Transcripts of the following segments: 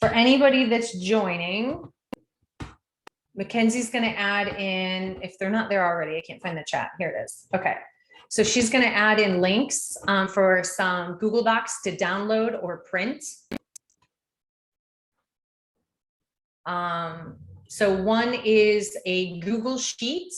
For anybody that's joining, Mackenzie's going to add in, if they're not there already, I can't find the chat. Here it is. Okay. So she's going to add in links for some Google Docs to download or print. So one is a Google Sheet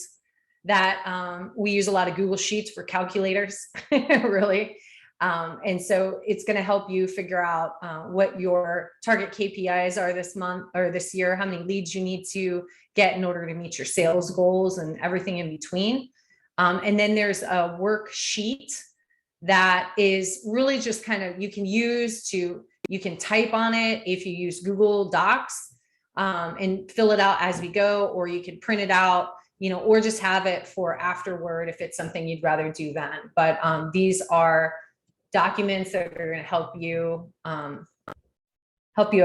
that we use a lot of Google Sheets for calculators, really. And so it's going to help you figure out what your target KPIs are this month or this year, how many leads you need to get in order to meet your sales goals and everything in between. And then there's a worksheet that is really just kind of, you can use to, you can type on it if you use Google Docs and fill it out as we go, or you can print it out, you know, or just have it for afterward if it's something you'd rather do then. But these are documents that are going to help you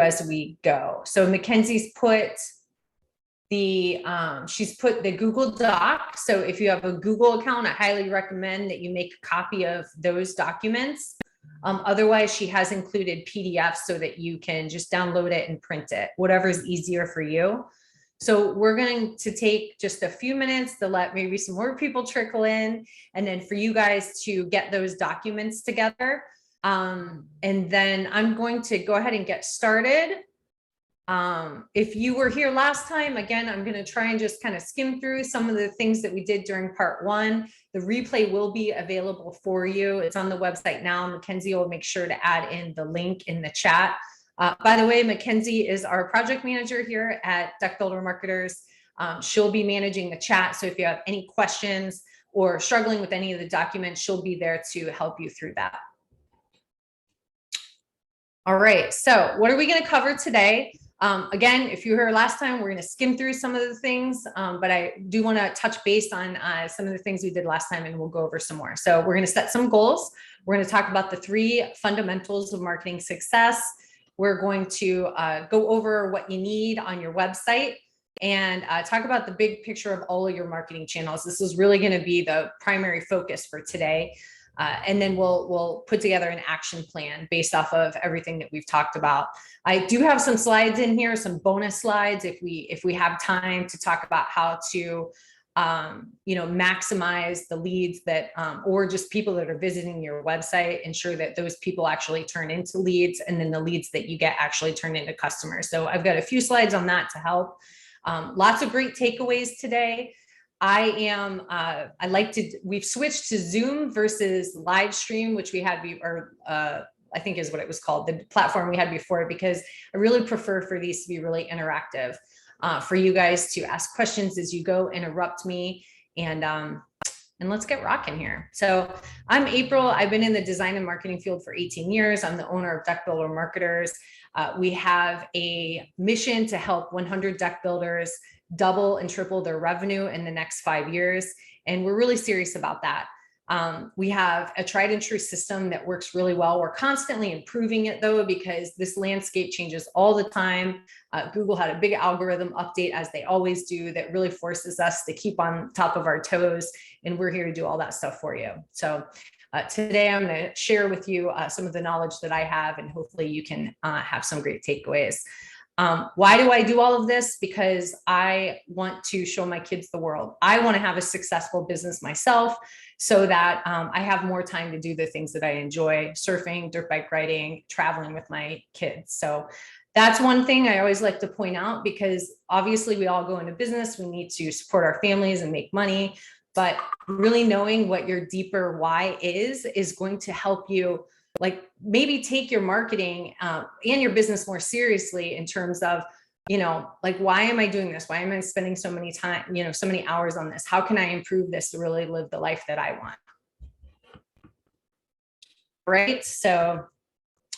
as we go. So Mackenzie's put the she's put the Google Doc. So if you have a Google account, I highly recommend that you make a copy of those documents. Otherwise, she has included PDFs so that you can just download it and print it, whatever is easier for you. So we're going to take just a few minutes to let maybe some more people trickle in, and then for you guys to get those documents together. And then I'm going to go ahead and get started. If you were here last time, again, I'm going to try and just kind of skim through some of the things that we did during part one. The replay will be available for you. It's on the website now. Mackenzie will make sure to add in the link in the chat. By the way, Mackenzie is our project manager here at Deck Builder Marketers. She'll be managing the chat. So if you have any questions or struggling with any of the documents, she'll be there to help you through that. All right, so what are we going to cover today? Again, if you were here last time, we're going to skim through some of the things, but I do want to touch base on some of the things we did last time, and we'll go over some more. So we're going to set some goals. We're going to talk about the 3 fundamentals of marketing success. We're going to go over what you need on your website and talk about the big picture of all of your marketing channels. This is really going to be the primary focus for today. And then we'll put together an action plan based off of everything that we've talked about. I do have some slides in here, some bonus slides if we have time to talk about how to maximize the leads that or just people that are visiting your website, ensure that those people actually turn into leads, and then the leads that you get actually turn into customers. So I've got a few slides on that to help. Lots of great takeaways today. We've switched to Zoom versus live stream, which we had, I think is what it was called, the platform we had before, because I really prefer for these to be really interactive, for you guys to ask questions as you go, interrupt me, and let's get rocking here. So I'm April. I've been in the design and marketing field for 18 years. I'm the owner of Deck Builder Marketers. We have a mission to help 100 deck builders double and triple their revenue in the next 5 years. And we're really serious about that. We have a tried and true system that works really well. We're constantly improving it though, because this landscape changes all the time. Google had a big algorithm update, as they always do, that really forces us to keep on top of our toes. And we're here to do all that stuff for you. So today I'm going to share with you some of the knowledge that I have, and hopefully you can have some great takeaways. Why do I do all of this? Because I want to show my kids the world. I want to have a successful business myself so that I have more time to do the things that I enjoy: surfing, dirt bike riding, traveling with my kids. So that's one thing I always like to point out, because obviously we all go into business. We need to support our families and make money, but really knowing what your deeper why is going to help you, like, maybe take your marketing and your business more seriously in terms of, like, why am I doing this? Why am I spending so many so many hours on this? How can I improve this to really live the life that I want? Right. So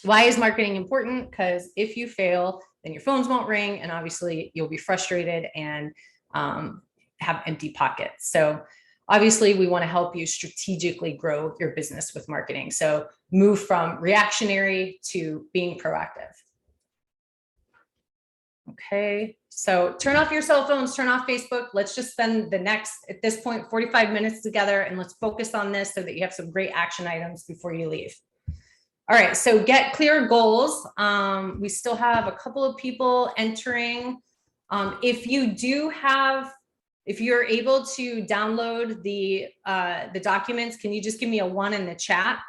why is marketing important? Because if you fail, then your phones won't ring, and obviously you'll be frustrated and have empty pockets. So obviously, we want to help you strategically grow your business with marketing. So move from reactionary to being proactive. Okay, so turn off your cell phones, turn off Facebook. Let's just spend the next, at this point, 45 minutes together, and let's focus on this so that you have some great action items before you leave. All right, so get clear goals. We still have a couple of people entering. If you're able to download the documents, can you just give me a 1 in the chat?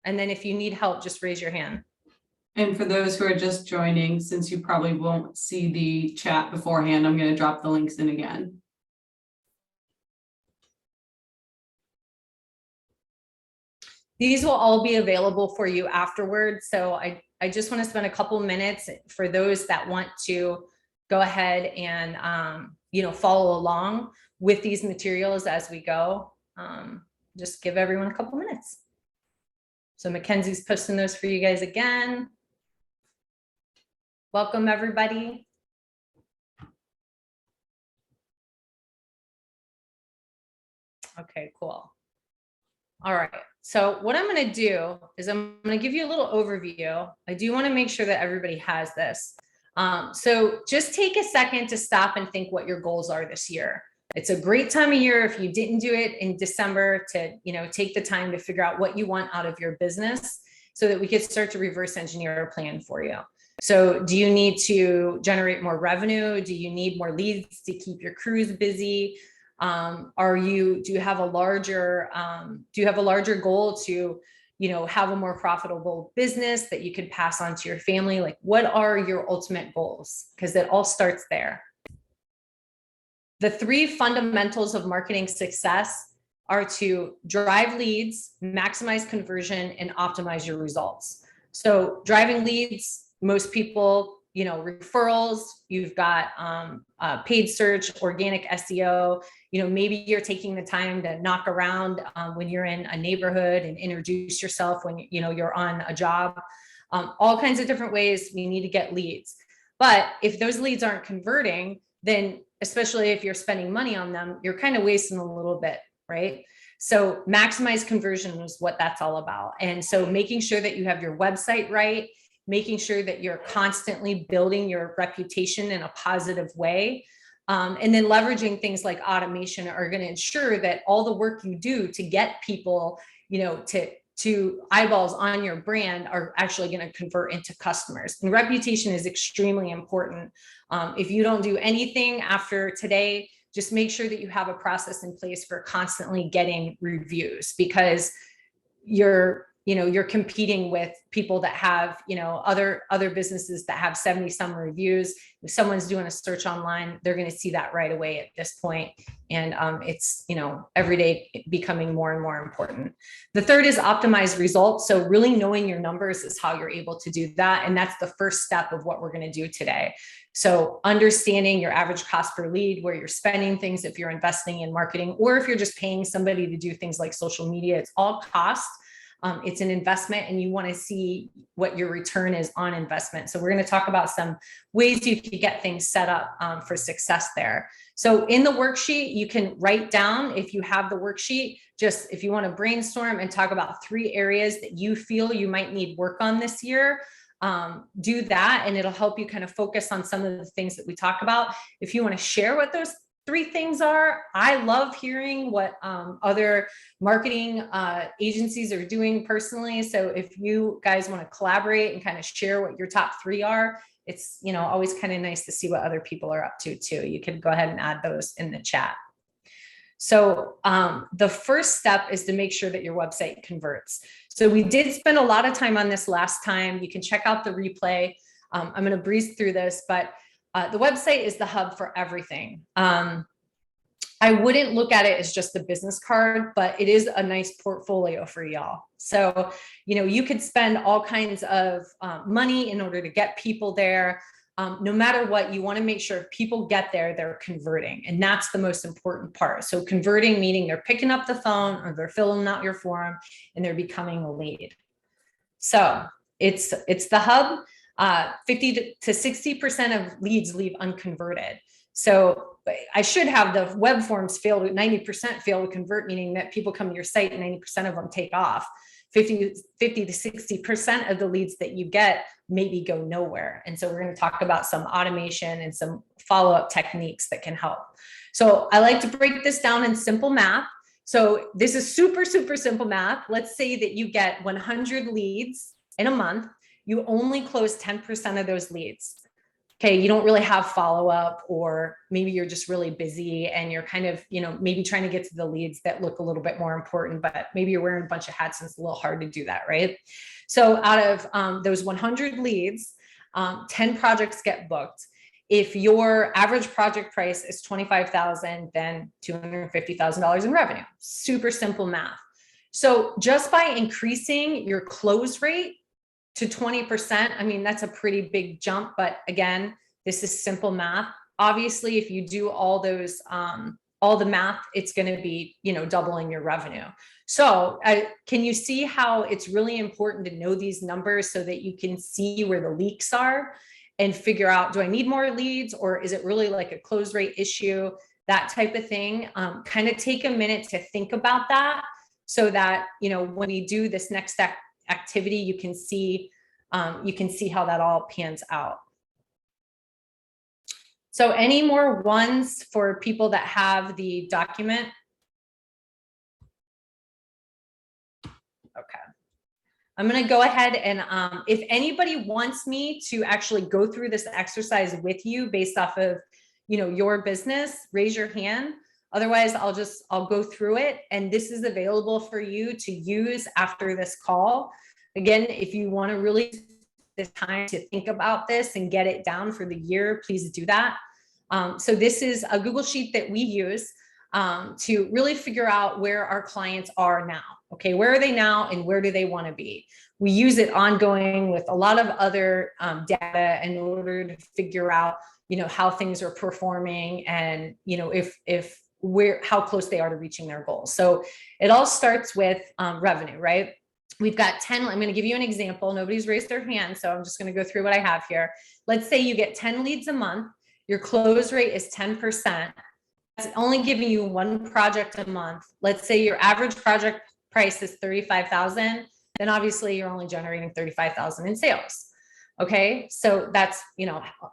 And then if you need help, just raise your hand. And for those who are just joining, since you probably won't see the chat beforehand, I'm going to drop the links in again. These will all be available for you afterwards. So I just want to spend a couple minutes for those that want to go ahead and, follow along with these materials as we go. Just give everyone a couple minutes. So Mackenzie's posting those for you guys again. Welcome, everybody. Okay, cool. All right. So what I'm going to do is I'm going to give you a little overview. I do want to make sure that everybody has this. So just take a second to stop and think what your goals are this year. It's a great time of year if you didn't do it in December to, take the time to figure out what you want out of your business so that we could start to reverse engineer a plan for you. So do you need to generate more revenue? Do you need more leads to keep your crews busy? Do you have a larger goal to, have a more profitable business that you could pass on to your family? Like, what are your ultimate goals? Because it all starts there. The 3 fundamentals of marketing success are to drive leads, maximize conversion, and optimize your results. So driving leads, most people, referrals, you've got paid search, organic SEO, maybe you're taking the time to knock around when you're in a neighborhood and introduce yourself when, you're on a job, all kinds of different ways we need to get leads. But if those leads aren't converting, then especially if you're spending money on them, you're kind of wasting a little bit, right? So maximize conversion is what that's all about. And so making sure that you have your website right, making sure that you're constantly building your reputation in a positive way. And then leveraging things like automation are going to ensure that all the work you do to get people, to eyeballs on your brand are actually going to convert into customers. And reputation is extremely important. If you don't do anything after today, just make sure that you have a process in place for constantly getting reviews, because you're competing with people that have, other businesses that have 70 some reviews. If someone's doing a search online, they're going to see that right away at this point. And it's, every day becoming more and more important. The third is optimize results. So really knowing your numbers is how you're able to do that. And that's the first step of what we're going to do today. So understanding your average cost per lead, where you're spending things, if you're investing in marketing, or if you're just paying somebody to do things like social media, it's all cost. It's an investment, and you want to see what your return is on investment. So we're going to talk about some ways you can get things set up for success there. So in the worksheet, you can write down, if you have the worksheet, just if you want to brainstorm and talk about 3 areas that you feel you might need work on this year, do that, and it'll help you kind of focus on some of the things that we talk about. If you want to share what those 3 things are, I love hearing what other marketing agencies are doing personally. So if you guys want to collaborate and kind of share what your top 3 are, it's always kind of nice to see what other people are up to too. You can go ahead and add those in the chat. So the first step is to make sure that your website converts. So we did spend a lot of time on this last time. You can check out the replay. I'm going to breeze through this, but the website is the hub for everything. I wouldn't look at it as just a business card, but it is a nice portfolio for y'all. So, you could spend all kinds of money in order to get people there. No matter what, you want to make sure if people get there, they're converting. And that's the most important part. So converting, meaning they're picking up the phone or they're filling out your form and they're becoming a lead. So it's the hub. 50 to 60% of leads leave unconverted. So I should have the web forms fail to 90% fail to convert, meaning that people come to your site and 90% of them take off. 50 to 60% of the leads that you get maybe go nowhere. And so we're going to talk about some automation and some follow-up techniques that can help. So I like to break this down in simple math. So this is super, super simple math. Let's say that you get 100 leads in a month. You only close 10% of those leads. Okay, you don't really have follow-up, or maybe you're just really busy and you're kind of, maybe trying to get to the leads that look a little bit more important, but maybe you're wearing a bunch of hats and it's a little hard to do that, right? So out of those 100 leads, 10 projects get booked. If your average project price is $25,000, then $250,000 in revenue. Super simple math. So just by increasing your close rate to 20%, I mean, that's a pretty big jump, but again, this is simple math. Obviously, if you do all those, all the math, it's going to be, doubling your revenue. So can you see how it's really important to know these numbers so that you can see where the leaks are and figure out, do I need more leads, or is it really like a close rate issue, that type of thing? Kind of take a minute to think about that so that, when we do this next activity, you can see how that all pans out. So any more ones for people that have the document? Okay. I'm going to go ahead and if anybody wants me to actually go through this exercise with you based off of, your business, raise your hand. Otherwise, I'll go through it, and this is available for you to use after this call. Again, if you want to really take this time to think about this and get it down for the year, please do that. So this is a Google Sheet that we use to really figure out where our clients are now. Okay, where are they now and where do they want to be? We use it ongoing with a lot of other data in order to figure out, how things are performing and, how close they are to reaching their goals. So it all starts with revenue, right? We've got 10, I'm going to give you an example. Nobody's raised their hand, so I'm just going to go through what I have here. Let's say you get 10 leads a month. Your close rate is 10%. That's only giving you one project a month. Let's say your average project price is $35,000. Then obviously you're only generating $35,000 in sales. Okay, so that's,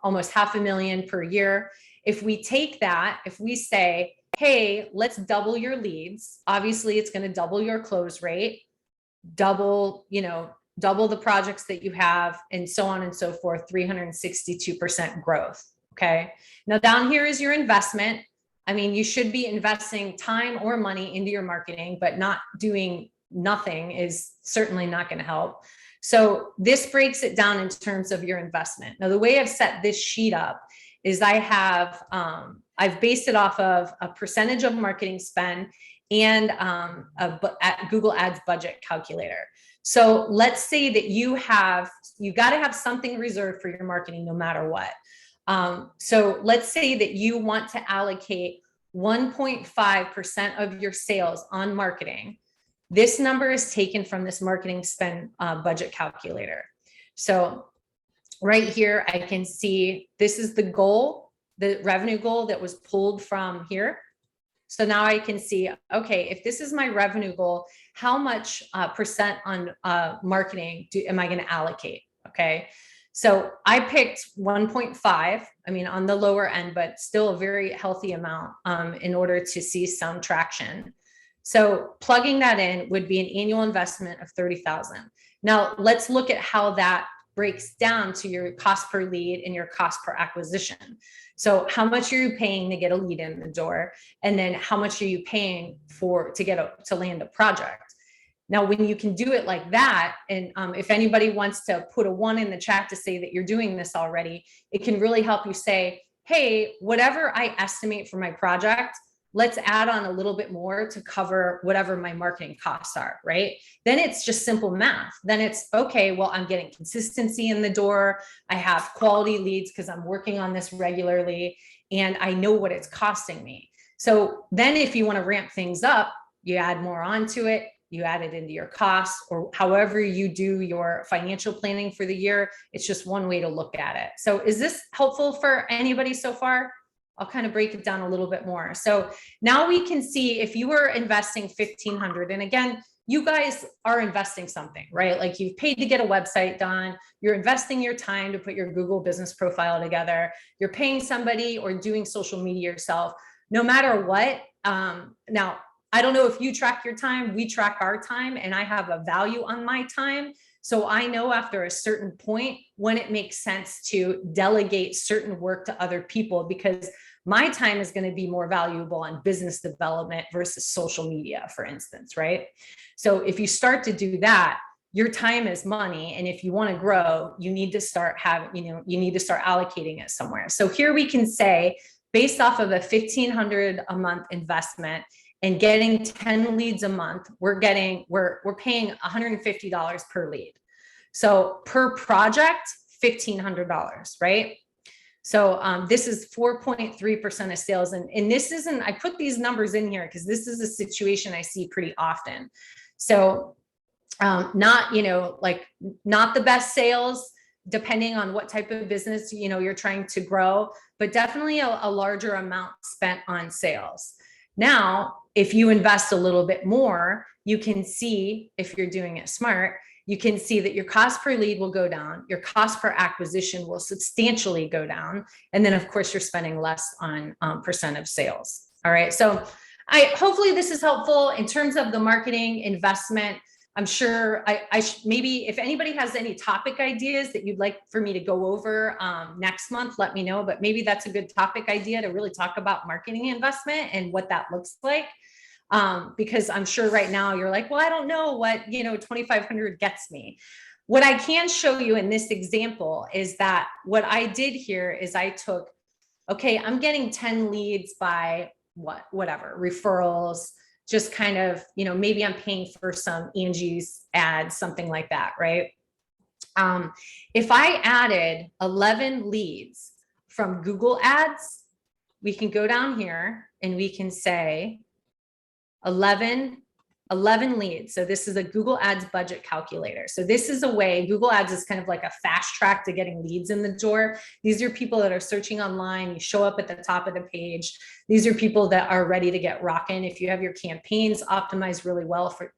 almost $500,000 per year. If we take that, if we say, hey, let's double your leads, obviously it's going to double your close rate, double the projects that you have, and so on and so forth, 362% growth. Okay, now down here is your investment. I mean, you should be investing time or money into your marketing, but not doing nothing is certainly not going to help. So this breaks it down in terms of your investment. Now, the way I've set this sheet up is I've based it off of a percentage of marketing spend and a Google Ads budget calculator. So let's say that you got to have something reserved for your marketing no matter what. So let's say that you want to allocate 1.5% of your sales on marketing. This number is taken from this marketing spend budget calculator. So right here, I can see this is the goal, the revenue goal that was pulled from here. So now I can see, okay, if this is my revenue goal, how much percent on marketing am I going to allocate? Okay. So I picked 1.5, I mean, on the lower end, but still a very healthy amount in order to see some traction. So plugging that in would be an annual investment of $30,000. Now let's look at how that breaks down to your cost per lead and your cost per acquisition. So how much are you paying to get a lead in the door? And then how much are you paying to land a project? Now, when you can do it like that, and if anybody wants to put a 1 in the chat to say that you're doing this already, it can really help you say, hey, whatever I estimate for my project, let's add on a little bit more to cover whatever my marketing costs are, right? Then it's just simple math. Then it's, okay, well, I'm getting consistency in the door. I have quality leads because I'm working on this regularly and I know what it's costing me. So then if you want to ramp things up, you add more onto it, you add it into your costs, or however you do your financial planning for the year. It's just one way to look at it. So is this helpful for anybody so far? I'll kind of break it down a little bit more. So now we can see if you were investing $1,500, and again, you guys are investing something, right? Like you've paid to get a website done. You're investing your time to put your Google business profile together. You're paying somebody or doing social media yourself. No matter what, now I don't know if you track your time, we track our time, and I have a value on my time. So I know after a certain point when it makes sense to delegate certain work to other people, because my time is going to be more valuable on business development versus social media, for instance, right? So if you start to do that, your time is money. And if you want to grow, you need to start you need to start allocating it somewhere. So here we can say, based off of a $1,500 a month investment and getting 10 leads a month, we're paying $150 per lead. So per project, $1,500, right? So this is 4.3% of sales. And this isn't, I put these numbers in here because this is a situation I see pretty often. So not, not the best sales, depending on what type of business, you're trying to grow, but definitely a larger amount spent on sales. Now, if you invest a little bit more, you can see, if you're doing it smart, you can see that your cost per lead will go down, your cost per acquisition will substantially go down. And then of course you're spending less on percent of sales. All right. So hopefully this is helpful in terms of the marketing investment. I'm sure maybe if anybody has any topic ideas that you'd like for me to go over next month, let me know, but maybe that's a good topic idea to really talk about marketing investment and what that looks like. Because I'm sure right now you're like, well, I don't know what, 2,500 gets me. What I can show you in this example is that what I did here is I took, okay, I'm getting 10 leads by whatever, referrals, just kind of, maybe I'm paying for some Angie's ads, something like that, right? If I added 11 leads from Google Ads, we can go down here and we can say 11 leads. So this is a Google Ads budget calculator. So this is a way, Google Ads is kind of like a fast track to getting leads in the door. These are people that are searching online. You show up at the top of the page. These are people that are ready to get rocking. If you have your campaigns optimized really well for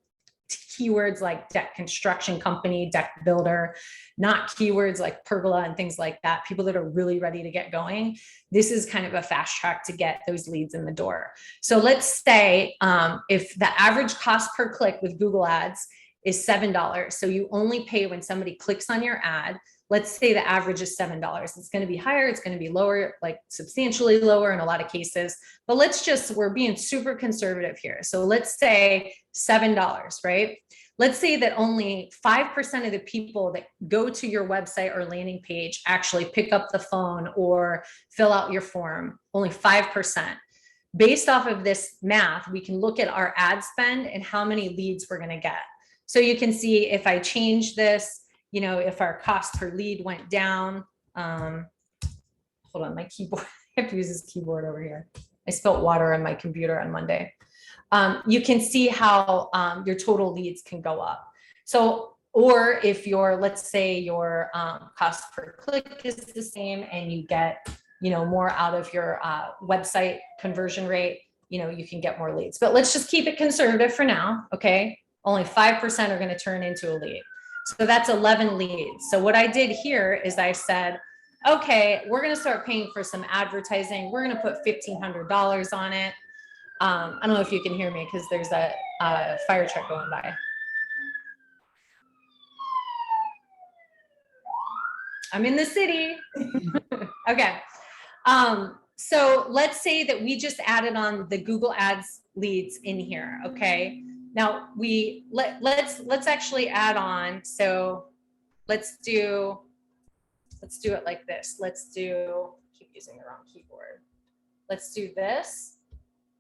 keywords like deck construction company, deck builder, not keywords like pergola and things like that, people that are really ready to get going, this is kind of a fast track to get those leads in the door. So let's say if the average cost per click with Google Ads is $7, so you only pay when somebody clicks on your ad. Let's say the average is $7. It's going to be higher, it's going to be lower, like substantially lower in a lot of cases. But we're being super conservative here. So let's say $7, right? Let's say that only 5% of the people that go to your website or landing page actually pick up the phone or fill out your form, only 5%. Based off of this math, we can look at our ad spend and how many leads we're going to get. So you can see if I change this, if our cost per lead went down, hold on, my keyboard, I have to use this keyboard over here. I spilled water on my computer on Monday. You can see how your total leads can go up. So, or if let's say your cost per click is the same and you get, more out of your website conversion rate, you can get more leads. But let's just keep it conservative for now, okay? Only 5% are going to turn into a lead. So that's 11 leads. So what I did here is I said, okay, we're going to start paying for some advertising. We're going to put $1,500 on it. I don't know if you can hear me because there's a fire truck going by. I'm in the city. Okay. So let's say that we just added on the Google Ads leads in here. Okay. Now let's actually add on. So let's do it like this. Keep using the wrong keyboard. Let's do this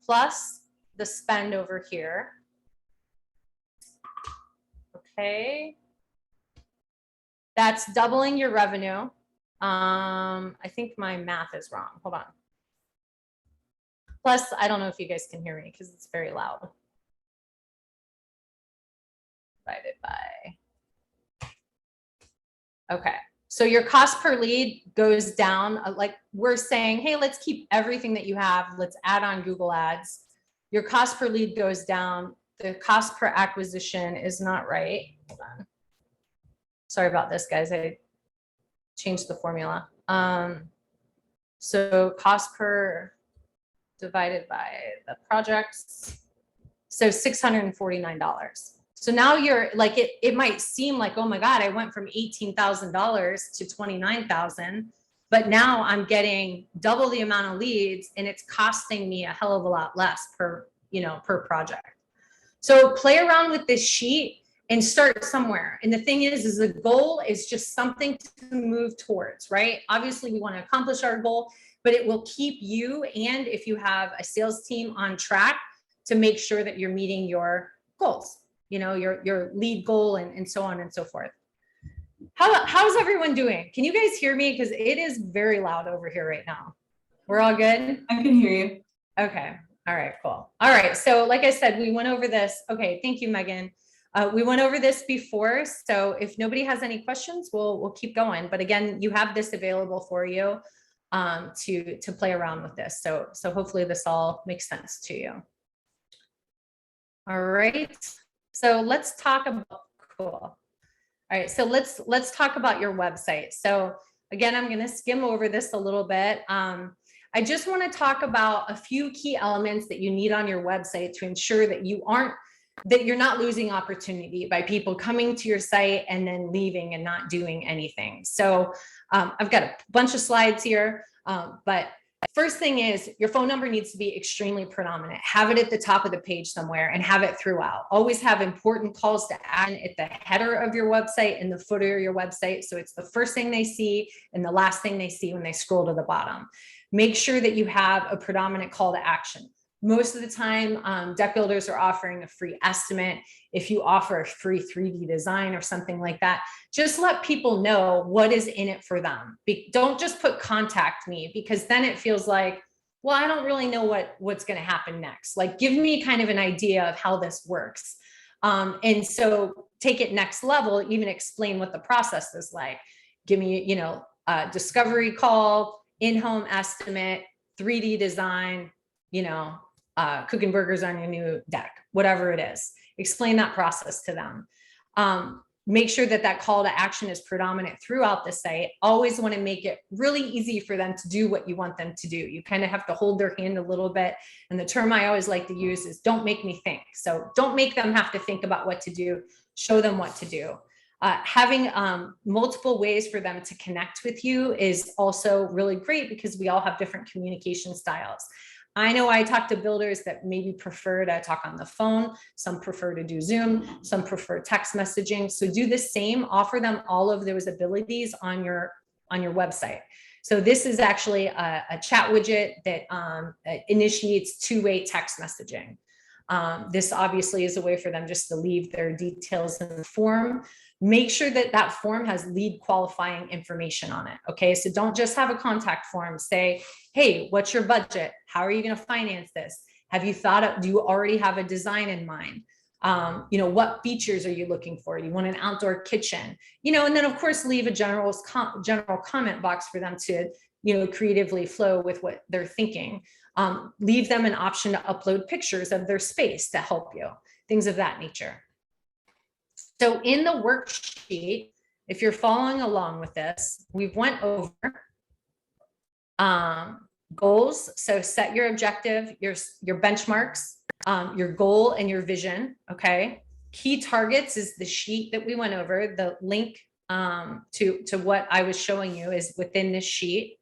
plus the spend over here. Okay. That's doubling your revenue. I think my math is wrong. Hold on. Plus, I don't know if you guys can hear me because it's very loud. Divided by. Okay. So your cost per lead goes down. Like we're saying, hey, let's keep everything that you have. Let's add on Google Ads. Your cost per lead goes down. The cost per acquisition is not right. Hold on. Sorry about this, guys. I changed the formula. So cost per divided by the projects. So $649. So now you're like, it might seem like, oh my God, I went from $18,000 to $29,000, but now I'm getting double the amount of leads and it's costing me a hell of a lot less per project. So play around with this sheet and start somewhere. And the thing is the goal is just something to move towards, right? Obviously we want to accomplish our goal, but it will keep you, and if you have a sales team, on track to make sure that you're meeting your goals, your lead goal, and so on and so forth. How's everyone doing? Can you guys hear me? Because it is very loud over here right now. We're all good? I can hear you. Okay. All right, cool. All right. So like I said, we went over this. Okay. Thank you, Megan. We went over this before. So if nobody has any questions, we'll keep going. But again, you have this available for you to play around with this. So hopefully this all makes sense to you. All right. So let's talk about, cool. All right. So let's talk about your website. So again, I'm going to skim over this a little bit. I just want to talk about a few key elements that you need on your website to ensure that you're not losing opportunity by people coming to your site and then leaving and not doing anything. So I've got a bunch of slides here, but first thing is your phone number needs to be extremely predominant. Have it at the top of the page somewhere and have it throughout. Always have important calls to action at the header of your website and the footer of your website. So it's the first thing they see and the last thing they see when they scroll to the bottom. Make sure that you have a predominant call to action. Most of the time, deck builders are offering a free estimate. If you offer a free 3D design or something like that, just let people know what is in it for them. Don't just put contact me, because then it feels like, well, I don't really know what's going to happen next. Like, give me kind of an idea of how this works. And so take it next level, even explain what the process is like. Give me, a discovery call, in-home estimate, 3D design, cooking burgers on your new deck, whatever it is. Explain that process to them. Make sure that call to action is predominant throughout the site. Always want to make it really easy for them to do what you want them to do. You kind of have to hold their hand a little bit. And the term I always like to use is don't make me think. So don't make them have to think about what to do. Show them what to do. Having multiple ways for them to connect with you is also really great, because we all have different communication styles. I know I talk to builders that maybe prefer to talk on the phone. Some prefer to do Zoom. Some prefer text messaging. So do the same. Offer them all of those abilities on your website. So this is actually a chat widget that initiates two-way text messaging. This obviously is a way for them just to leave their details in the form. Make sure that form has lead qualifying information on it. Okay, so don't just have a contact form. Say, hey, what's your budget? How are you going to finance this? Have you do you already have a design in mind? What features are you looking for? Do you want an outdoor kitchen? And then of course leave a general comment box for them to, creatively flow with what they're thinking. Leave them an option to upload pictures of their space to help you, things of that nature. So in the worksheet, if you're following along with this, we've went over goals. So set your objective, your benchmarks, your goal and your vision. Okay. Key targets is the sheet that we went over. The link to what I was showing you is within this sheet.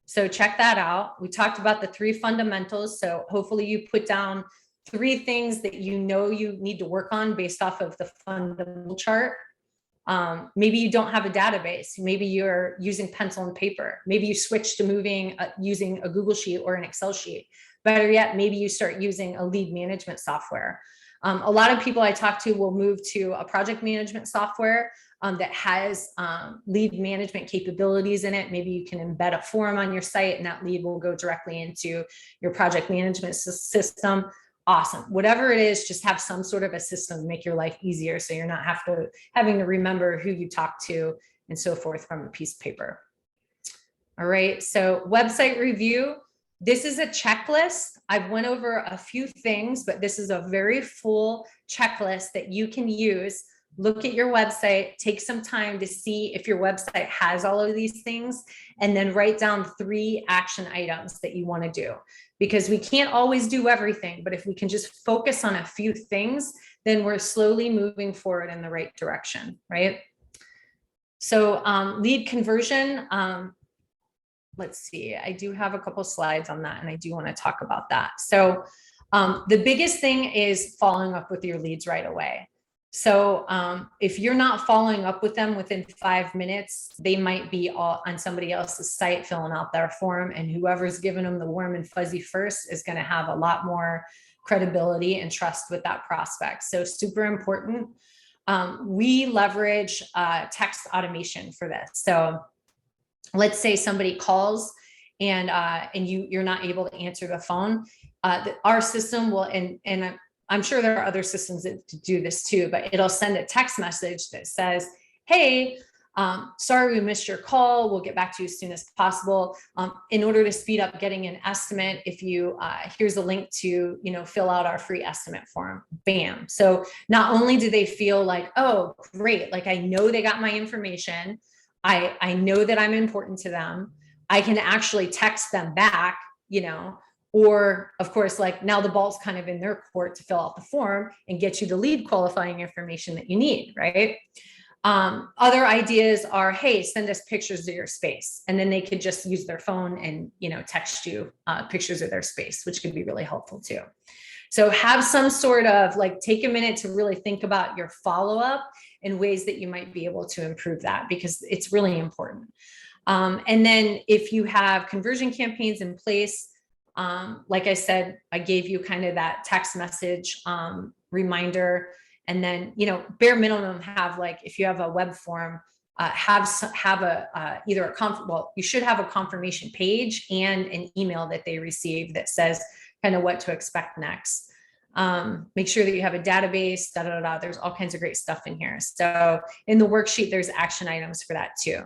So check that out. We talked about the 3 fundamentals. So hopefully you put down 3 things that you need to work on based off of the fundamental chart. Maybe you don't have a database. Maybe you're using pencil and paper. Maybe you switch to using a Google Sheet or an Excel sheet. Better yet, maybe you start using a lead management software. A lot of people I talk to will move to a project management software that has lead management capabilities in it. Maybe you can embed a form on your site and that lead will go directly into your project management system. Awesome. Whatever it is, just have some sort of a system to make your life easier, so you're not having to remember who you talk to and so forth from a piece of paper. All right. So website review. This is a checklist. I've went over a few things, but this is a very full checklist that you can use look at your website, take some time to see if your website has all of these things, and then write down 3 action items that you want to do. Because we can't always do everything, but if we can just focus on a few things, then we're slowly moving forward in the right direction, right? So lead conversion, let's see, I do have a couple slides on that, and I do want to talk about that. So the biggest thing is following up with your leads right away. So if you're not following up with them within 5 minutes, they might be all on somebody else's site filling out their form, and whoever's giving them the warm and fuzzy first is going to have a lot more credibility and trust with that prospect. So super important. We leverage text automation for this. So let's say somebody calls and you're not able to answer the phone. Our system will, and I'm sure there are other systems that do this too, but it'll send a text message that says, hey, sorry we missed your call. We'll get back to you as soon as possible. In order to speed up getting an estimate, if you, here's a link to, fill out our free estimate form, bam. So not only do they feel like, oh, great, like I know they got my information. I know that I'm important to them. I can actually text them back, or of course, like now the ball's kind of in their court to fill out the form and get you the lead qualifying information that you need, right? Other ideas are, hey, send us pictures of your space. And then they could just use their phone and, text you pictures of their space, which could be really helpful too. So have some sort of take a minute to really think about your follow-up and ways that you might be able to improve that, because it's really important. And then if you have conversion campaigns in place, like I said, I gave you kind of that text message reminder. And then, bare minimum have if you have a web form, have a either you should have a confirmation page and an email that they receive that says kind of what to expect next. Make sure that you have a database, There's all kinds of great stuff in here. So in the worksheet, there's action items for that too.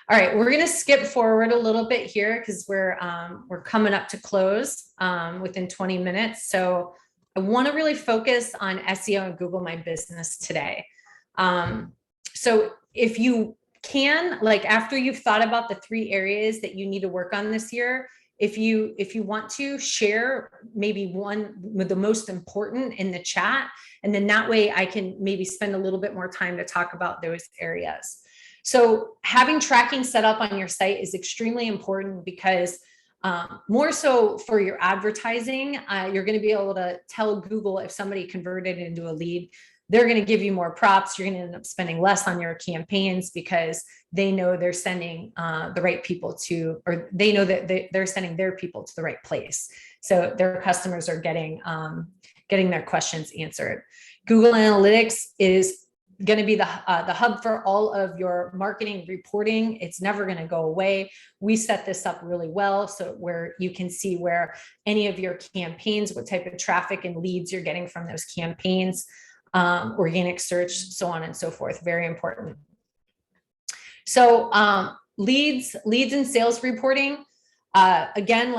All right, we're going to skip forward a little bit here because we're coming up to close within 20 minutes. So I want to really focus on SEO and Google My Business today. So if you can, after you've thought about the 3 areas that you need to work on this year, if you want to share maybe one with the most important in the chat, and then that way I can maybe spend a little bit more time to talk about those areas. So having tracking set up on your site is extremely important because more so for your advertising, you're going to be able to tell Google if somebody converted into a lead. They're going to give you more props. You're going to end up spending less on your campaigns because they know they're sending the right people to, or they know that they're sending their people to the right place. So their customers are getting their questions answered. Google Analytics is going to be the hub for all of your marketing reporting. It's never going to go away. We set this up really well so where you can see where any of your campaigns, what type of traffic and leads you're getting from those campaigns, organic search, so on and so forth. Very important. So leads and sales reporting. Again,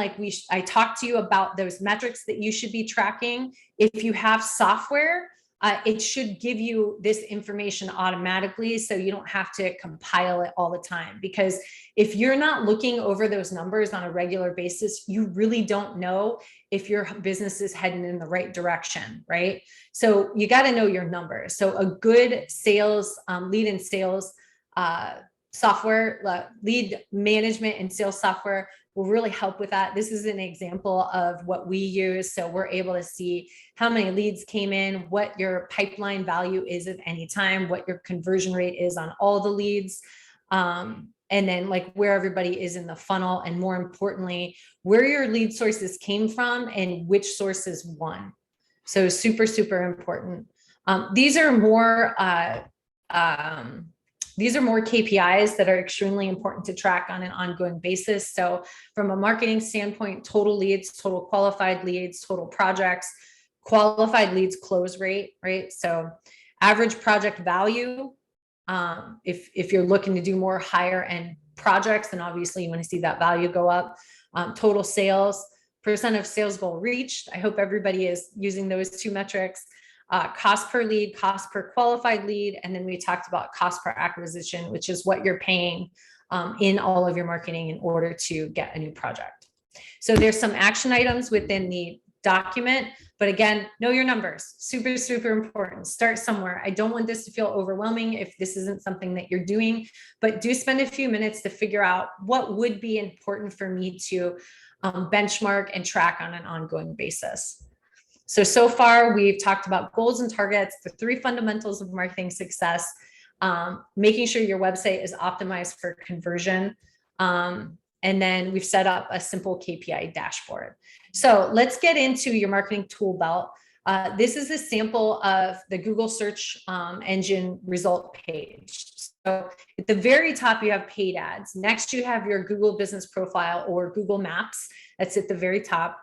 I talked to you about those metrics that you should be tracking. If you have software, it should give you this information automatically so you don't have to compile it all the time. Because if you're not looking over those numbers on a regular basis, you really don't know if your business is heading in the right direction, right? So you got to know your numbers. So a good sales, lead and sales software, lead management and sales software will really help with that. This is an example of what we use. So we're able to see how many leads came in, what your pipeline value is at any time, what your conversion rate is on all the leads, and then where everybody is in the funnel, and more importantly, where your lead sources came from and which sources won. So super, super important. These are more KPIs that are extremely important to track on an ongoing basis. So from a marketing standpoint, total leads, total qualified leads, total projects, qualified leads close rate, right? So average project value, if you're looking to do more higher end projects, then obviously you want to see that value go up. Total sales, % of sales goal reached. I hope everybody is using those 2 metrics. cost per lead, cost per qualified lead, and then we talked about cost per acquisition, which is what you're paying in all of your marketing in order to get a new project. So there's some action items within the document, but again, know your numbers. Super, super important. Start somewhere. I don't want this to feel overwhelming if this isn't something that you're doing, but do spend a few minutes to figure out what would be important for me to benchmark and track on an ongoing basis. So far we've talked about goals and targets, the 3 fundamentals of marketing success, making sure your website is optimized for conversion. And then we've set up a simple KPI dashboard. So let's get into your marketing tool belt. This is a sample of the Google search engine result page. So at the very top, you have paid ads. Next, you have your Google business profile or Google Maps. That's at the very top.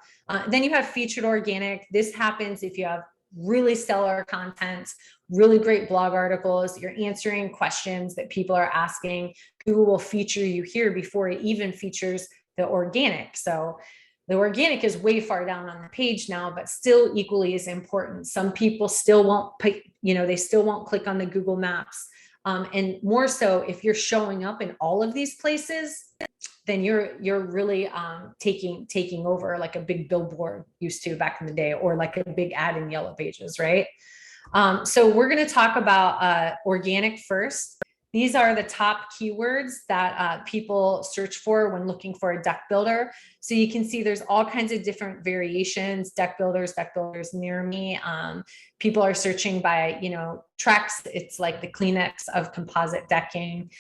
Then you have featured organic. This happens if you have really stellar content, really great blog articles, you're answering questions that people are asking. Google will feature you here before it even features the organic. So the organic is way far down on the page now, but still equally as important. Some people still won't pick, they still won't click on the Google Maps. And more so if you're showing up in all of these places, then you're really taking over like a big billboard used to back in the day, or like a big ad in Yellow Pages, right? So we're going to talk about organic first. These are the top keywords that people search for when looking for a deck builder. So you can see there's all kinds of different variations, deck builders near me. People are searching by, Trex. It's like the Kleenex of composite decking,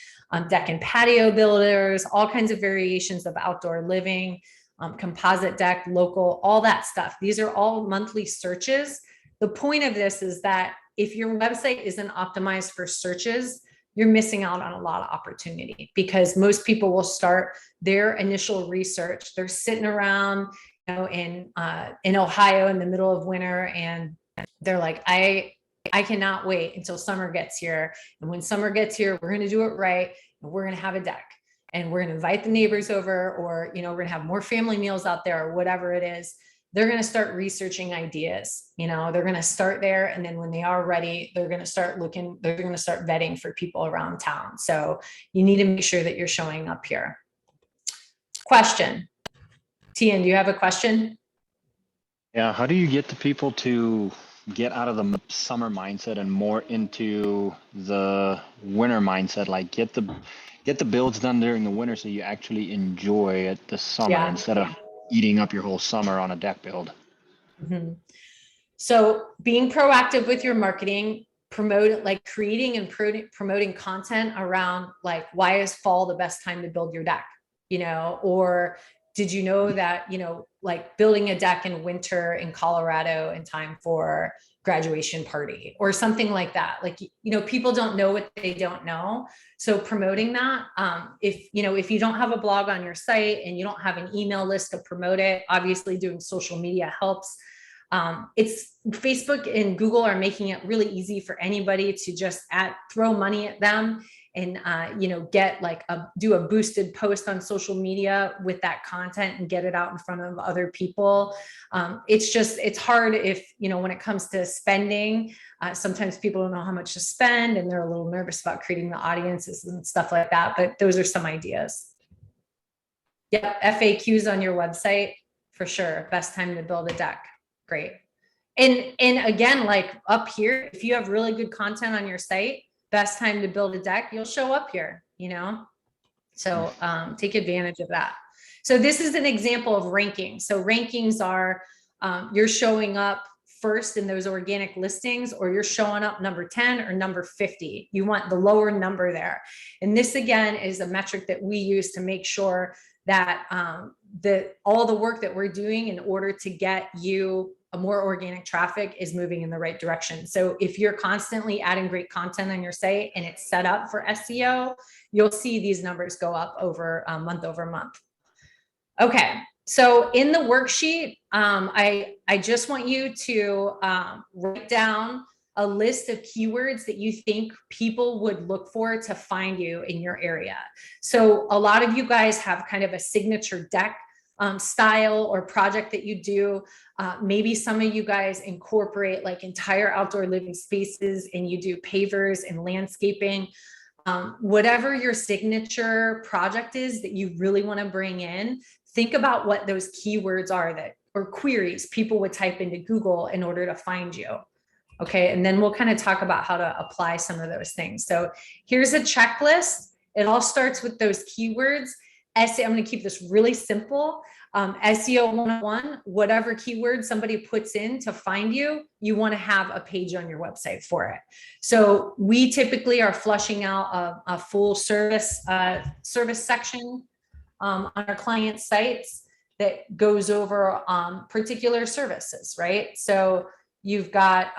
deck and patio builders, all kinds of variations of outdoor living, composite deck, local, all that stuff. These are all monthly searches. The point of this is that if your website isn't optimized for searches, you're missing out on a lot of opportunity, because most people will start their initial research. They're sitting around, in Ohio in the middle of winter, and they're like, I cannot wait until summer gets here. And when summer gets here, we're going to do it right. And we're going to have a deck, and we're going to invite the neighbors over, or, we're going to have more family meals out there, or whatever it is. They're going to start researching ideas. They're going to start there. And then when they are ready, they're going to start looking, they're going to start vetting for people around town. So you need to make sure that you're showing up here. Question. Tian, do you have a question? Yeah. How do you get the people to get out of the summer mindset and more into the winter mindset? Like get the builds done during the winter so you actually enjoy it the summer instead of eating up your whole summer on a deck build. Mm-hmm. So being proactive with your marketing, creating and promoting content around like, why is fall the best time to build your deck? Or did you know that, like building a deck in winter in Colorado in time for graduation party or something like that. Like, people don't know what they don't know. So promoting that, if you don't have a blog on your site and you don't have an email list to promote it, obviously doing social media helps. It's Facebook and Google are making it really easy for anybody to just throw money at them and, get do a boosted post on social media with that content and get it out in front of other people. It's hard if, when it comes to spending, sometimes people don't know how much to spend and they're a little nervous about creating the audiences and stuff like that. But those are some ideas. Yep. FAQs on your website for sure. Best time to build a deck. Great. And again, like up here, if you have really good content on your site, best time to build a deck, you'll show up here, so take advantage of that. So this is an example of ranking. So rankings are you're showing up first in those organic listings, or you're showing up number 10 or number 50. You want the lower number there. And this again is a metric that we use to make sure that all the work that we're doing in order to get you a more organic traffic is moving in the right direction. So if you're constantly adding great content on your site and it's set up for SEO, you'll see these numbers go up over month over month. Okay, so in the worksheet, I just want you to write down a list of keywords that you think people would look for to find you in your area. So a lot of you guys have kind of a signature deck style or project that you do. Maybe some of you guys incorporate like entire outdoor living spaces and you do pavers and landscaping. Whatever your signature project is that you really want to bring in, think about what those keywords are that, or queries people would type into Google in order to find you. Okay, and then we'll kind of talk about how to apply some of those things. So here's a checklist. It all starts with those keywords. I'm going to keep this really simple. SEO 101, whatever keyword somebody puts in to find you, you want to have a page on your website for it. So we typically are flushing out a full service section on our client sites that goes over particular services, right? So you've got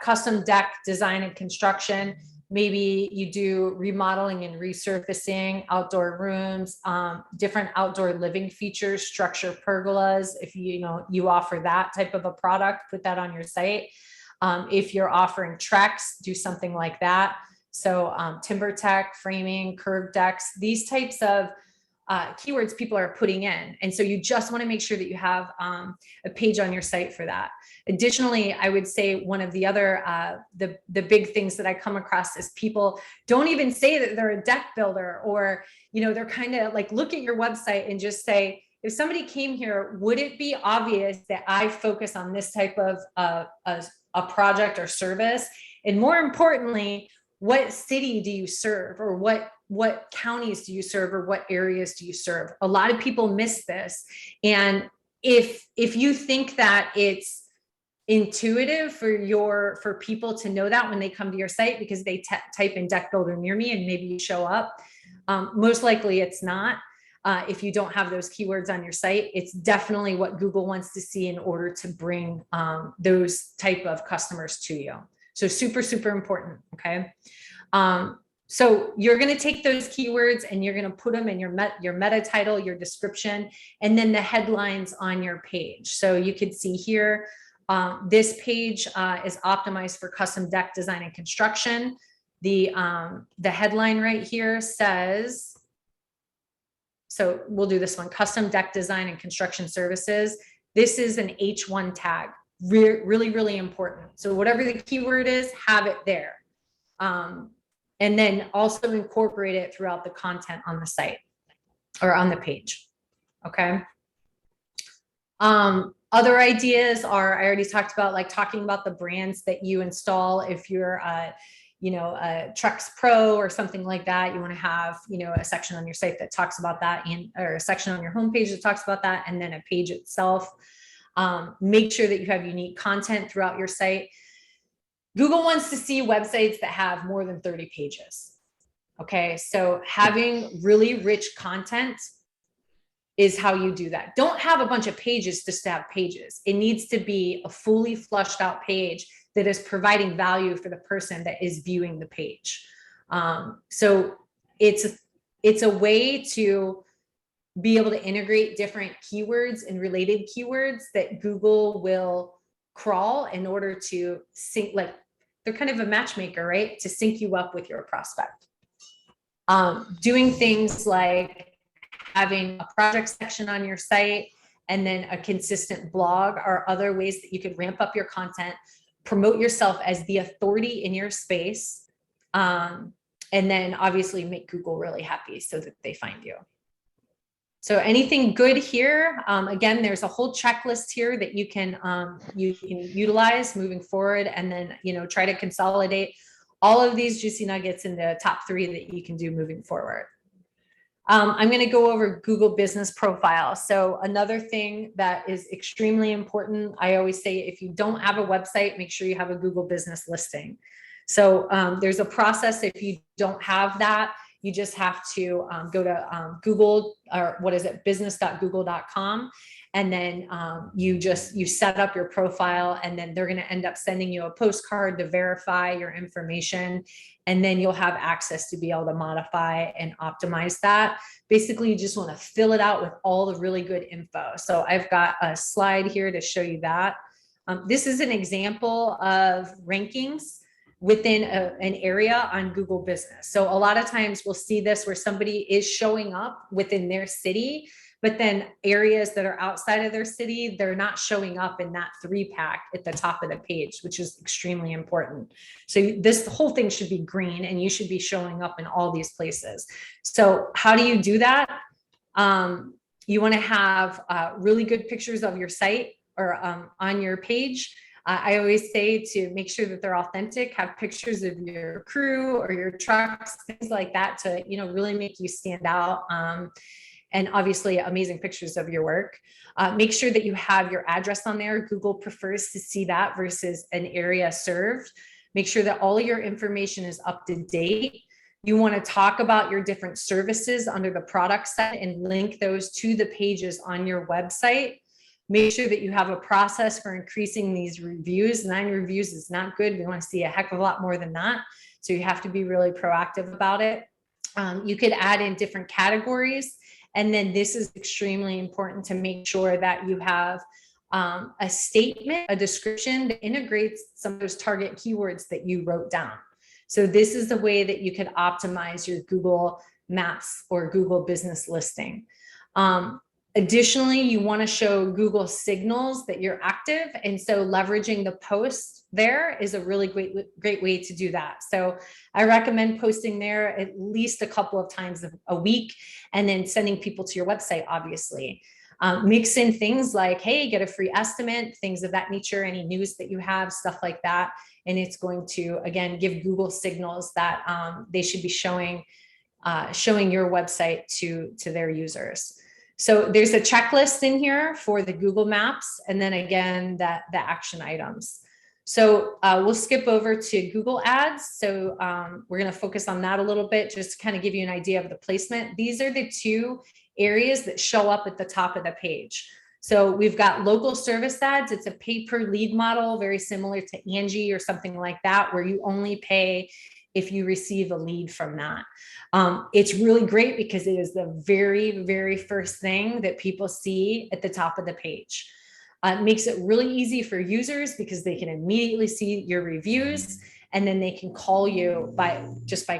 custom deck design and construction. Maybe you do remodeling and resurfacing, outdoor rooms, different outdoor living features, structure pergolas. If you offer that type of a product, put that on your site. If you're offering treks, do something like that. So timber tech, framing, curved decks, these types of keywords people are putting in. And so you just want to make sure that you have a page on your site for that. Additionally, I would say one of the other, the big things that I come across is people don't even say that they're a deck builder, or, they're kind of like, look at your website and just say, if somebody came here, would it be obvious that I focus on this type of a project or service? And more importantly, what city do you serve, or what counties do you serve, or what areas do you serve? A lot of people miss this. And if you think that it's intuitive for people to know that when they come to your site because they type in deck builder near me and maybe you show up, most likely it's not. If you don't have those keywords on your site, it's definitely what Google wants to see in order to bring those type of customers to you. So super, super important. Okay. So you're going to take those keywords and you're going to put them in your meta title, your description, and then the headlines on your page. So you can see here, this page is optimized for custom deck design and construction. The headline right here says, so we'll do this one, custom deck design and construction services. This is an H1 tag, really, really important. So whatever the keyword is, have it there. And then also incorporate it throughout the content on the site or on the page. Okay. Other ideas are, I already talked about, like talking about the brands that you install. If you're a Trex Pro or something like that, you want to have, a section on your site that talks about that, or a section on your homepage that talks about that, and then a page itself. Make sure that you have unique content throughout your site. Google wants to see websites that have more than 30 pages. Okay, so having really rich content is how you do that. Don't have a bunch of pages just to have pages. It needs to be a fully flushed out page that is providing value for the person that is viewing the page. So it's a way to be able to integrate different keywords and related keywords that Google will crawl in order to sync, like they're kind of a matchmaker, right? To sync you up with your prospect. Doing things like having a project section on your site and then a consistent blog are other ways that you could ramp up your content, promote yourself as the authority in your space, and then obviously make Google really happy so that they find you. So anything good here? Again, there's a whole checklist here that you can utilize moving forward, and then try to consolidate all of these juicy nuggets in the top 3 that you can do moving forward. I'm going to go over Google Business Profile. So another thing that is extremely important, I always say, if you don't have a website, make sure you have a Google Business listing. So there's a process. If you don't have that, you just have to go to Google, or what is it, business.google.com. And then you set up your profile, and then they're going to end up sending you a postcard to verify your information. And then you'll have access to be able to modify and optimize that. Basically, you just want to fill it out with all the really good info. So I've got a slide here to show you that. This is an example of rankings within an area on Google Business. So a lot of times we'll see this where somebody is showing up within their city, but then areas that are outside of their city, they're not showing up in that 3-pack at the top of the page, which is extremely important. So this whole thing should be green and you should be showing up in all these places. So how do you do that? You want to have really good pictures of your site or on your page. I always say to make sure that they're authentic, have pictures of your crew or your trucks, things like that to, you know, really make you stand out. And obviously amazing pictures of your work. Make sure that you have your address on there. Google prefers to see that versus an area served. Make sure that all of your information is up to date. You want to talk about your different services under the product set and link those to the pages on your website. Make sure that you have a process for increasing these reviews. 9 reviews is not good. We want to see a heck of a lot more than that. So you have to be really proactive about it. You could add in different categories. And then this is extremely important to make sure that you have a statement, a description that integrates some of those target keywords that you wrote down. So this is the way that you could optimize your Google Maps or Google Business Listing. Additionally, you want to show Google signals that you're active. And so leveraging the post there is a really great way to do that. So I recommend posting there at least a couple of times a week and then sending people to your website, obviously. Mix in things like, hey, get a free estimate, things of that nature, any news that you have, stuff like that. And it's going to, again, give Google signals that they should be showing your website to their users. So there's a checklist in here for the Google Maps, and then again, the action items. So we'll skip over to Google Ads. So we're going to focus on that a little bit, just to kind of give you an idea of the placement. These are the 2 areas that show up at the top of the page. So we've got local service ads. It's a pay per lead model, very similar to Angie or something like that, where you only pay if you receive a lead from that. It's really great because it is the very, very first thing that people see at the top of the page. It makes it really easy for users because they can immediately see your reviews and then they can call you by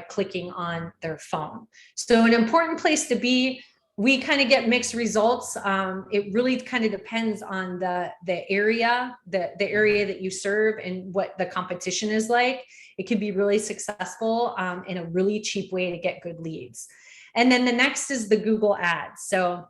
clicking on their phone. So an important place to be. We kind of get mixed results. It really kind of depends on the area, the area that you serve and what the competition is like. It could be really successful in a really cheap way to get good leads. And then the next is the Google Ads. So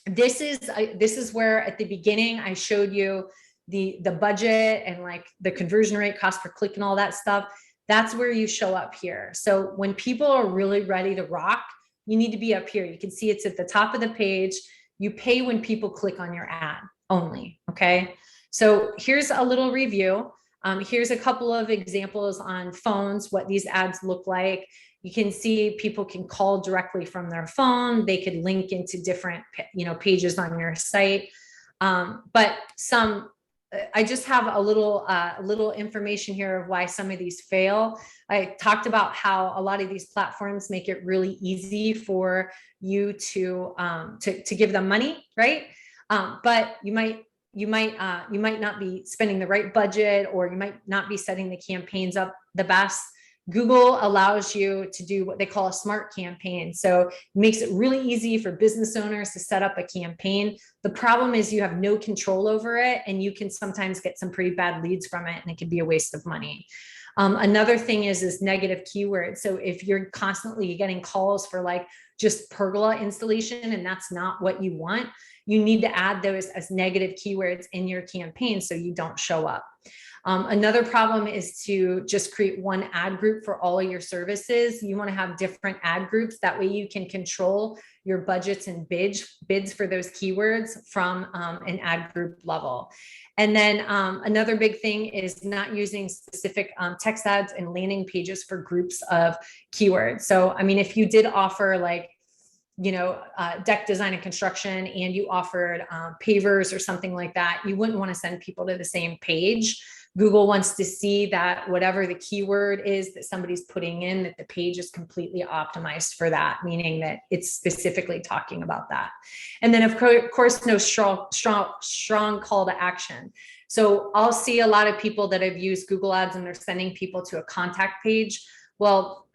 this is where at the beginning I showed you the budget and like the conversion rate, cost per click and all that stuff. That's where you show up here. So when people are really ready to rock, you need to be up here. You can see it's at the top of the page. You pay when people click on your ad only, okay? So here's a little review. Here's a couple of examples on phones, what these ads look like. You can see people can call directly from their phone. They could link into different, pages on your site. But I just have a little information here of why some of these fail. I talked about how a lot of these platforms make it really easy for you to give them money, right? But you might not be spending the right budget, or you might not be setting the campaigns up the best. Google allows you to do what they call a smart campaign. So it makes it really easy for business owners to set up a campaign. The problem is you have no control over it, and you can sometimes get some pretty bad leads from it, and it can be a waste of money. Another thing is negative keywords. So if you're constantly getting calls for like just pergola installation, and that's not what you want, you need to add those as negative keywords in your campaign so you don't show up. Another problem is to just create one ad group for all of your services. You want to have different ad groups. That way you can control your budgets and bids for those keywords from an ad group level. And then another big thing is not using specific text ads and landing pages for groups of keywords. So, I mean, if you did offer like, deck design and construction, and you offered pavers or something like that, you wouldn't want to send people to the same page. Google wants to see that whatever the keyword is that somebody's putting in, that the page is completely optimized for that, meaning that it's specifically talking about that. And then of course, no strong call to action. So I'll see a lot of people that have used Google Ads and they're sending people to a contact page. Well,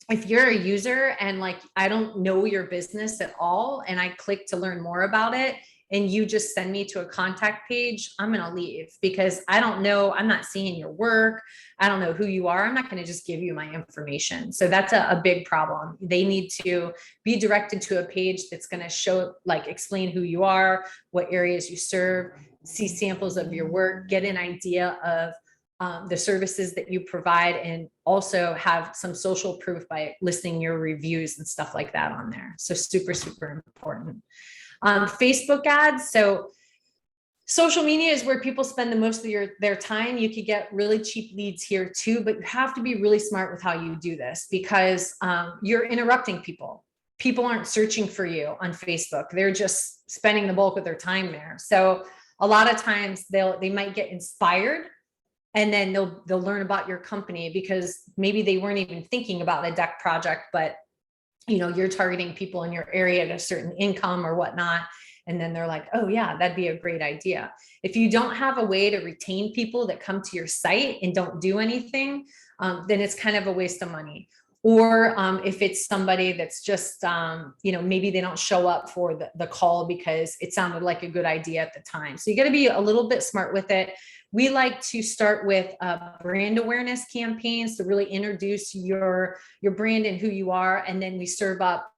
if you're a user and like, I don't know your business at all, and I click to learn more about it, and you just send me to a contact page, I'm going to leave, because I don't know, I'm not seeing your work. I don't know who you are. I'm not going to just give you my information. So that's a big problem. They need to be directed to a page that's going to show, like, explain who you are, what areas you serve, see samples of your work, get an idea of the services that you provide, and also have some social proof by listing your reviews and stuff like that on there. So super, super important. Facebook ads. So social media is where people spend the most of their time. You could get really cheap leads here too, but you have to be really smart with how you do this, because you're interrupting people. People aren't searching for you on Facebook. They're just spending the bulk of their time there. So a lot of times they might get inspired, and then they'll learn about your company, because maybe they weren't even thinking about a deck project, but you're targeting people in your area at a certain income or whatnot. And then they're like, oh yeah, that'd be a great idea. If you don't have a way to retain people that come to your site and don't do anything, then it's kind of a waste of money. Or if it's somebody that's just, maybe they don't show up for the call because it sounded like a good idea at the time. So you got to be a little bit smart with it. We like to start with brand awareness campaigns to really introduce your brand and who you are. And then we serve up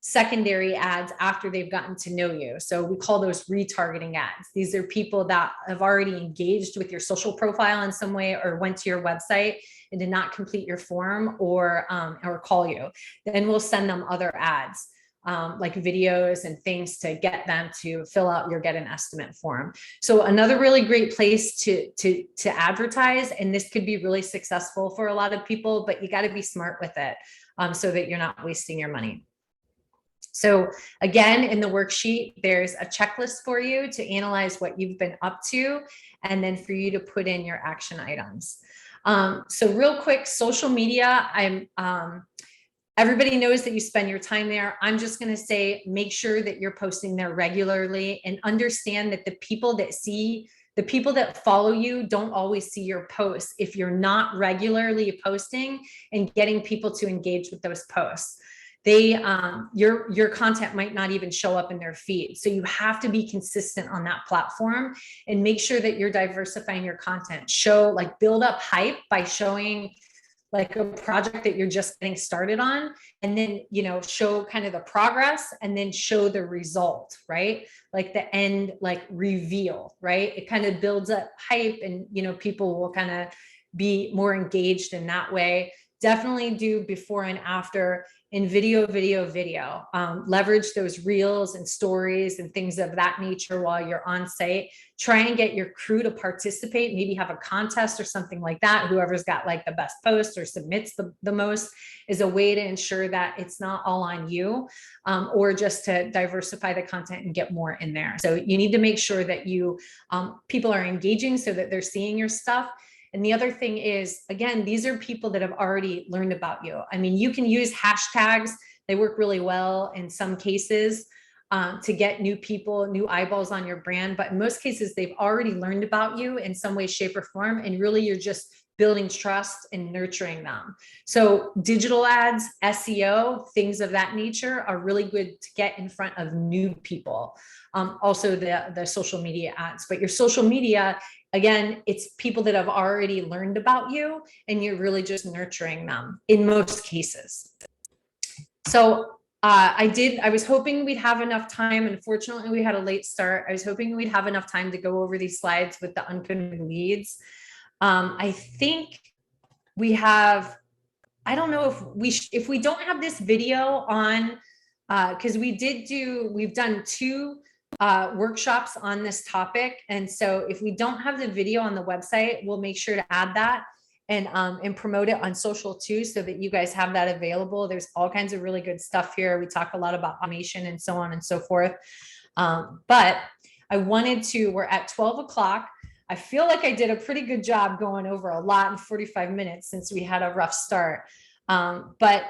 secondary ads after they've gotten to know you. So we call those retargeting ads. These are people that have already engaged with your social profile in some way, or went to your website and did not complete your form, or call you. Then we'll send them other ads, like videos and things, to get them to fill out your get an estimate form. So another really great place to advertise, and this could be really successful for a lot of people, but you got to be smart with it, so that you're not wasting your money. So again, in the worksheet, there's a checklist for you to analyze what you've been up to, and then for you to put in your action items. So real quick, social media, everybody knows that you spend your time there. I'm just going to say, make sure that you're posting there regularly, and understand that the people that follow you don't always see your posts if you're not regularly posting and getting people to engage with those posts. Your content might not even show up in their feed. So you have to be consistent on that platform, and make sure that you're diversifying your content. Build up hype by showing like a project that you're just getting started on, and then, show kind of the progress, and then show the result, right? Like the end, like reveal, right? It kind of builds up hype, and, people will kind of be more engaged in that way. Definitely do before and after in video. Leverage those reels and stories and things of that nature while you're on site. Try and get your crew to participate, maybe have a contest or something like that. Whoever's got like the best post or submits the most is a way to ensure that it's not all on you, or just to diversify the content and get more in there. So you need to make sure that people are engaging so that they're seeing your stuff. And the other thing is, again, these are people that have already learned about you. I mean, you can use hashtags. They work really well in some cases, to get new people, new eyeballs on your brand. But in most cases, they've already learned about you in some way, shape, or form. And really, you're just building trust and nurturing them. So digital ads, SEO, things of that nature are really good to get in front of new people. Also the social media ads, but your social media, again, it's people that have already learned about you, and you're really just nurturing them in most cases. So I was hoping we'd have enough time. Unfortunately, we had a late start. I was hoping we'd have enough time to go over these slides with the unconverted leads. I think we have, I don't know if we don't have this video on, because we've done 2 workshops on this topic. And so if we don't have the video on the website, we'll make sure to add that and promote it on social too, so that you guys have that available. There's all kinds of really good stuff here. We talk a lot about automation and so on and so forth. But we're at 12 o'clock. I feel like I did a pretty good job going over a lot in 45 minutes since we had a rough start. But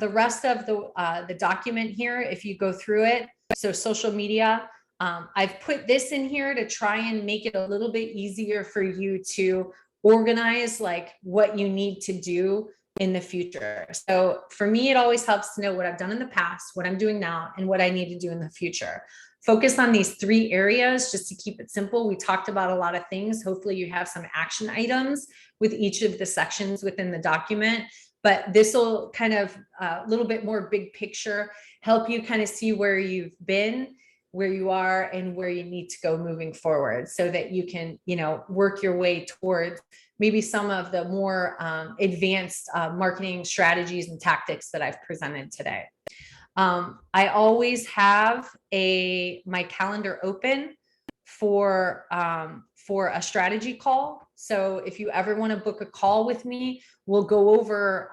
the rest of the document here, if you go through it, so social media, I've put this in here to try and make it a little bit easier for you to organize like what you need to do in the future. So for me, it always helps to know what I've done in the past, what I'm doing now, and what I need to do in the future. Focus on these 3 areas just to keep it simple. We talked about a lot of things. Hopefully you have some action items with each of the sections within the document, but this will kind of a little bit more big picture, help you kind of see where you've been, where you are, and where you need to go moving forward, so that you can, you know, work your way towards maybe some of the more advanced marketing strategies and tactics that I've presented today. I always have my calendar open for a strategy call. So if you ever want to book a call with me, we'll go over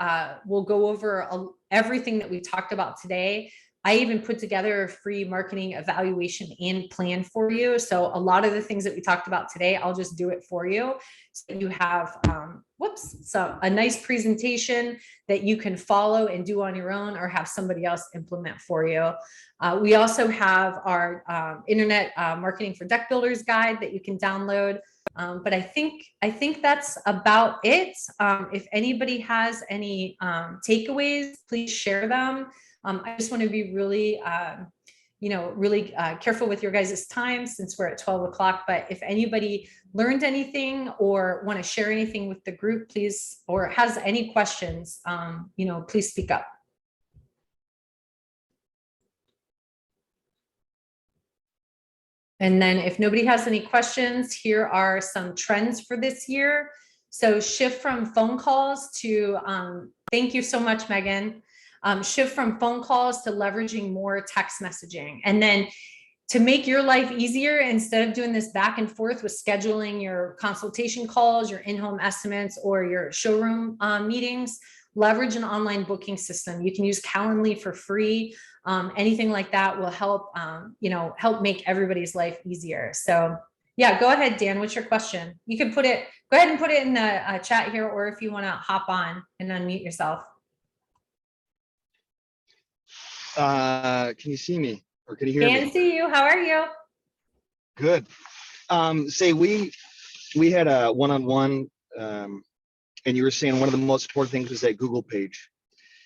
everything that we talked about today. I even put together a free marketing evaluation and plan for you. So a lot of the things that we talked about today, I'll just do it for you. So you have, a nice presentation that you can follow and do on your own, or have somebody else implement for you. We also have our internet marketing for deck builders guide that you can download. But I think that's about it. If anybody has any takeaways, please share them. I just want to be really, really careful with your guys' time, since we're at 12 o'clock. But if anybody learned anything or want to share anything with the group, please, or has any questions, please speak up. And then if nobody has any questions, here are some trends for this year. So shift from phone calls to, thank you so much, Megan. Shift from phone calls to leveraging more text messaging. And then to make your life easier, instead of doing this back and forth with scheduling your consultation calls, your in-home estimates, or your showroom meetings, leverage an online booking system. You can use Calendly for free. Anything like that will help, help make everybody's life easier. So yeah, go ahead, Dan. What's your question? You can go ahead and put it in the chat here, or if you want to hop on and unmute yourself. Can you see me, or can you hear me? Can see you. How are you? Good. Say we had a one-on-one, and you were saying one of the most important things was that Google page.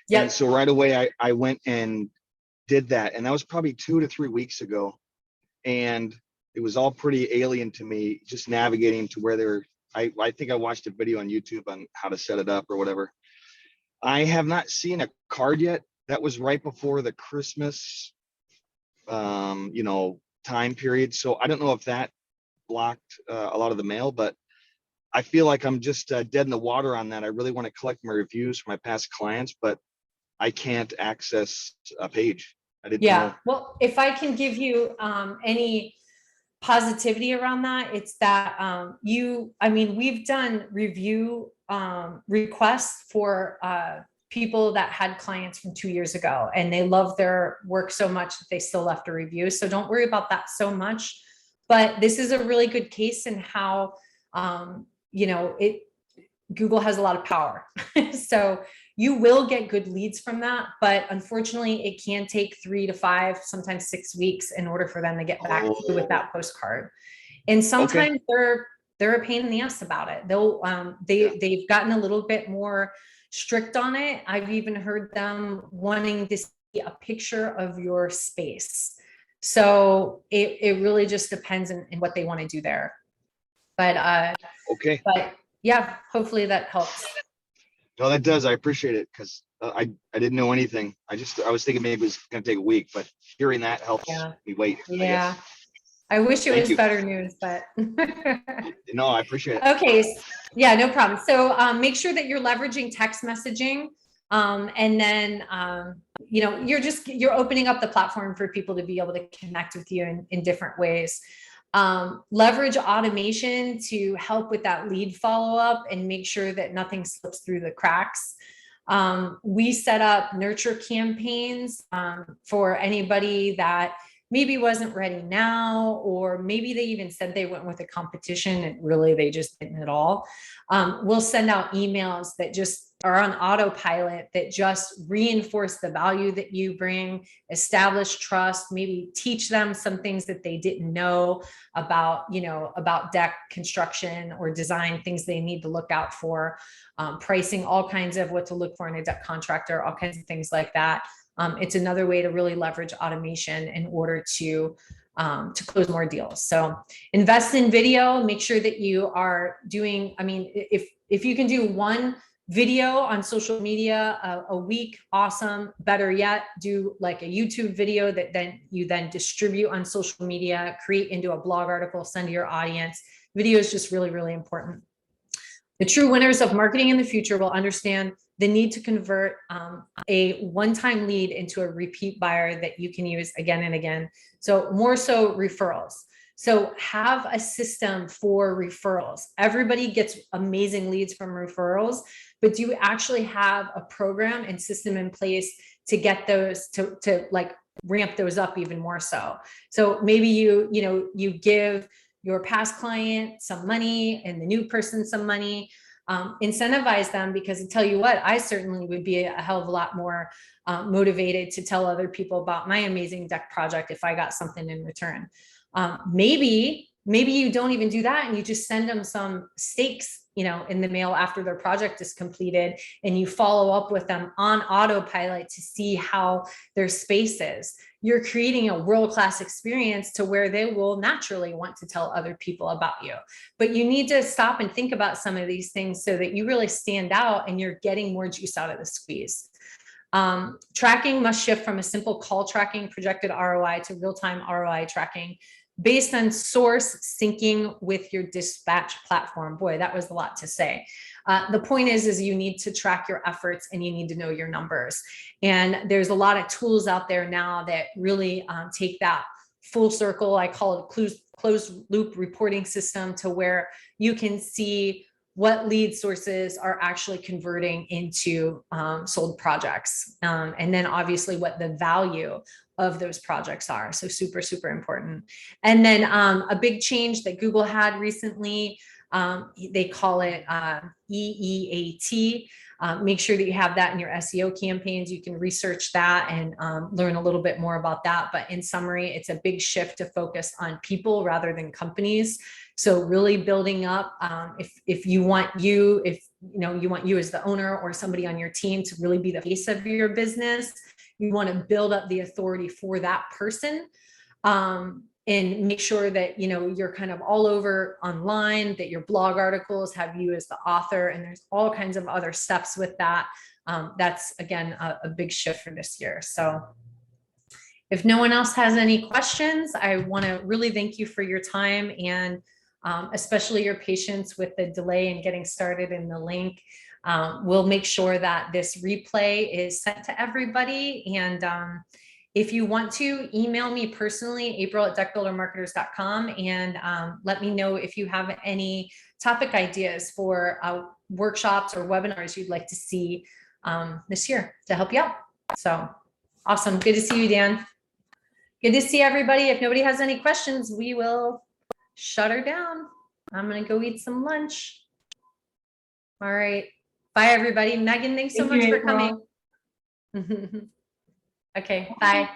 Yeah. And so right away I went and did that, and that was probably 2 to 3 weeks ago, and it was all pretty alien to me, just navigating to where they're. I think I watched a video on YouTube on how to set it up or whatever. I have not seen a card yet. That was right before the Christmas, time period. So I don't know if that blocked a lot of the mail, but I feel like I'm just dead in the water on that. I really want to collect my reviews from my past clients, but I can't access a page. I didn't know. Well, if I can give you any positivity around that, it's that we've done review requests for people that had clients from 2 years ago, and they love their work so much that they still left a review. So don't worry about that so much. But this is a really good case in how, Google has a lot of power. So you will get good leads from that, but unfortunately it can take 3 to 5, sometimes 6 weeks in order for them to get back to you with that postcard. And sometimes they're a pain in the ass about it. They've gotten a little bit more strict on it. I've even heard them wanting to see a picture of your space. So it really just depends in what they want to do there. But but yeah, hopefully that helps. No, that does. I appreciate it, because I didn't know anything. I was thinking maybe it was going to take a week, but hearing that helps me wait. Yeah. I wish it was better news, but no, I appreciate it. Okay. Yeah, no problem. So make sure that you're leveraging text messaging. And then, you're opening up the platform for people to be able to connect with you in different ways. Leverage automation to help with that lead follow-up and make sure that nothing slips through the cracks. We set up nurture campaigns for anybody that maybe wasn't ready now, or maybe they even said they went with a competition and really they just didn't at all. We'll send out emails that just are on autopilot that just reinforce the value that you bring, establish trust, maybe teach them some things that they didn't know about, about deck construction or design, things they need to look out for, pricing, all kinds of what to look for in a deck contractor, all kinds of things like that. It's another way to really leverage automation in order to close more deals. So invest in video, make sure that you are doing, I mean, if you can do one video on social media a week, awesome. Better yet, do like a YouTube video that then you distribute on social media, create into a blog article, send to your audience. Video is just really, really important. The true winners of marketing in the future will understand the need to convert a one-time lead into a repeat buyer that you can use again and again. So more so referrals. So have a system for referrals. Everybody gets amazing leads from referrals, but do you actually have a program and system in place to get those to like ramp those up even more so? So maybe you give your past client some money and the new person some money, incentivize them, because I tell you what, I certainly would be a hell of a lot more motivated to tell other people about my amazing deck project if I got something in return. Maybe you don't even do that and you just send them some steaks, in the mail after their project is completed, and you follow up with them on autopilot to see how their space is. You're creating a world-class experience to where they will naturally want to tell other people about you. But you need to stop and think about some of these things so that you really stand out and you're getting more juice out of the squeeze. Tracking must shift from a simple call tracking projected ROI to real-time ROI tracking based on source syncing with your dispatch platform. Boy, that was a lot to say. The point is you need to track your efforts and you need to know your numbers. And there's a lot of tools out there now that really take that full circle. I call it closed loop reporting system, to where you can see what lead sources are actually converting into sold projects. And then obviously what the value of those projects are. So super, super important. And then a big change that Google had recently, they call it EEAT. Make sure that you have that in your SEO campaigns. You can research that and learn a little bit more about that. But in summary, it's a big shift to focus on people rather than companies. So really building up, if you want you as the owner or somebody on your team to really be the face of your business, you want to build up the authority for that person. And make sure that, you're kind of all over online, that your blog articles have you as the author, and there's all kinds of other steps with that. That's, again, a big shift for this year. So if no one else has any questions, I want to really thank you for your time, and especially your patience with the delay in getting started in the link. We'll make sure that this replay is sent to everybody. And if you want to, email me personally, april@deckbuildermarketers.com, and let me know if you have any topic ideas for workshops or webinars you'd like to see this year to help you out. So awesome. Good to see you, Dan. Good to see everybody. If nobody has any questions, we will shut her down. I'm going to go eat some lunch. All right. Bye, everybody. Megan, thanks so much for coming. Okay, bye.